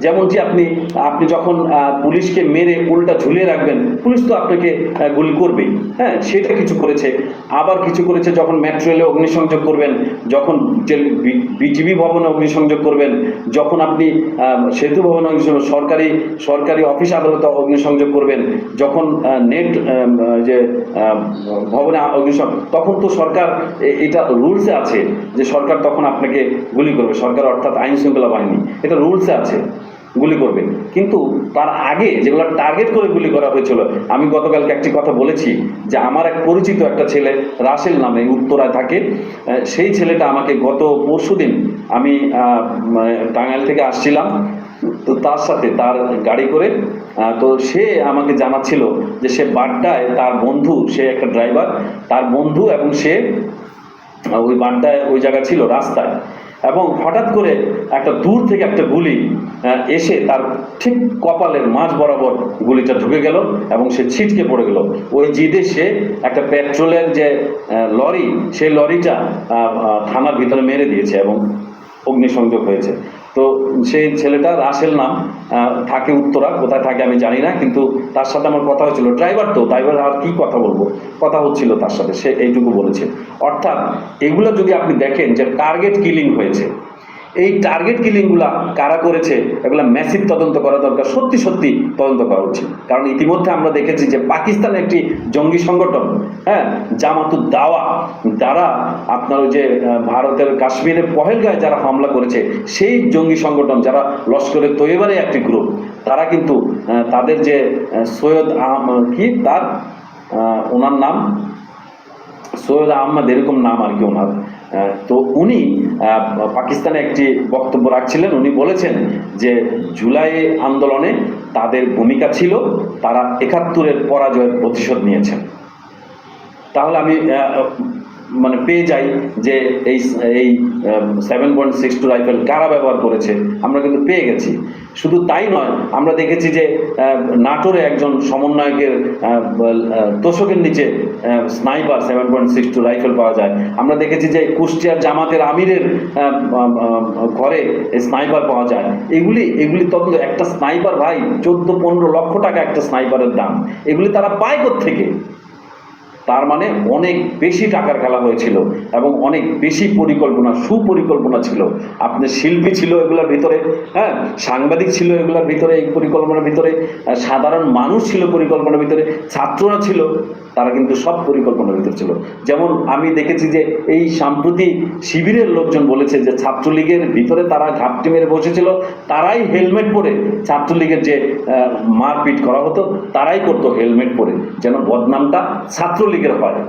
যেমনটি আপনি আপনি যখন পুলিশকে মেরে উল্টা ঝুলিয়ে রাখবেন, পুলিশ তো আপনাকে গুলি করবেই। হ্যাঁ, সেটা কিছু করেছে। আবার কিছু করেছে যখন মেট্রো রেলে অগ্নিসংযোগ করবেন, যখন বিজিবি ভবনে অগ্নিসংযোগ করবেন, যখন আপনি সেতু ভবনে সরকারি সরকারি অফিস আদালতে অগ্নিসংযোগ করবেন, যখন নেট যে ভবনে অগ্নিসংযোগ, তখন তো সরকার এটা রুলসে আছে যে সরকার তখন আপনাকে গুলি করবে। সরকার অর্থাৎ আইন শৃঙ্খলা বাহিনী, এটা রুলসে আছে গুলি করবে। কিন্তু তার আগে যেগুলো টার্গেট করে গুলি করা হয়েছিল, আমি গতকালকে একটি কথা বলেছি যে আমার এক পরিচিত একটা ছেলে রাসেল নামে উত্তরায় থাকে, সেই ছেলেটা আমাকে গত পরশুদিন, আমি টাঙ্গাইল থেকে আসছিলাম, তো তার সাথে তার গাড়ি করে, তো সে আমাকে জানাচ্ছিল যে সে বাড্ডায় তার বন্ধু, সে একটা ড্রাইভার, তার বন্ধু এবং সে ওই বাড্ডায় ওই জায়গা ছিল রাস্তায়, এবং হঠাৎ করে একটা দূর থেকে একটা গুলি এসে তার ঠিক কপালের মাঝ বরাবর গুলিটা ঢুকে গেল এবং সে ছিটকে পড়ে গেল। ওই জিদে সে একটা পেট্রোলের যে লরি, সেই লরিটা থানার ভিতরে মেরে দিয়েছে এবং অগ্নিসংযোগ হয়েছে। তো সেই ছেলেটা রাসেল নাম, থাকে উত্তরা, কোথায় থাকে আমি জানি না, কিন্তু তার সাথে আমার কথা হয়েছিল। ড্রাইভার তো, ড্রাইভার আর কি কথা বলবো, কথা হচ্ছিল তার সাথে, সে এইটুকু বলেছে। অর্থাৎ এগুলো যদি আপনি দেখেন যে টার্গেট কিলিং হয়েছে, এই টার্গেট কিলিংগুলা কারা করেছে এগুলা ম্যাসিভ তদন্ত করা দরকার, সত্যি সত্যি তদন্ত করা উচিত। কারণ ইতিমধ্যে আমরা দেখেছি যে পাকিস্তান একটি জঙ্গি সংগঠন, হ্যাঁ, জামাতুদ দাওয়া, যারা আপনার ওই যে ভারতের কাশ্মীরের পহেলগাঁয়ে যারা হামলা করেছে, সেই জঙ্গি সংগঠন, যারা লস্করে তৈয়বারে একটি গ্রুপ, তারা কিন্তু তাদের যে সৈয়দ কি তার ওনার নাম সৈয়দ আহমদ, এরকম নাম আর কি ওনার, তো উনি পাকিস্তানে একটি বক্তব্য রাখছিলেন। উনি বলেছেন যে জুলাই আন্দোলনে তাদের ভূমিকা ছিল, তারা ৭১-এর পরাজয়ের প্রতিশোধ নিয়েছেন। তাহলে আমি মানে পেয়ে যাই যে এই 7.62 রাইফেল কারা ব্যবহার করেছে, আমরা কিন্তু পেয়ে গেছি। শুধু তাই নয়, আমরা দেখেছি যে নাটোরে একজন সমন্বয়কের তোষকের নিচে স্নাইপার 7.62 রাইফেল পাওয়া যায়। আমরা দেখেছি যে কুষ্টিয়ার জামাতের আমিরের ঘরে স্নাইপার পাওয়া যায়। এগুলি তদন্ত, একটা স্নাইপার ভাই 14-15 লক্ষ টাকা একটা স্নাইপারের দাম, এগুলি তারা পায় কোত্থেকে? তার মানে অনেক বেশি টাকার খেলা হয়েছিল এবং অনেক বেশি পরিকল্পনা, সুপরিকল্পনা ছিল। আপনার শিল্পী ছিল এগুলোর ভিতরে, হ্যাঁ, সাংবাদিক ছিল এগুলোর ভিতরে, এই পরিকল্পনার ভিতরে, সাধারণ মানুষ ছিল পরিকল্পনার ভিতরে, ছাত্ররা ছিল, তারা কিন্তু সব পরিকল্পনার ভিতরে ছিল। যেমন আমি দেখেছি যে এই সাম্প্রতি শিবিরের লোকজন বলেছে যে ছাত্রলীগের ভিতরে তারা ঘাপটি মেরে বসেছিল, তারাই হেলমেট পরে, ছাত্রলীগের যে মারপিট করা হতো তারাই করতো হেলমেট পরে, যেন বদনামটা ছাত্রলীগের হয়।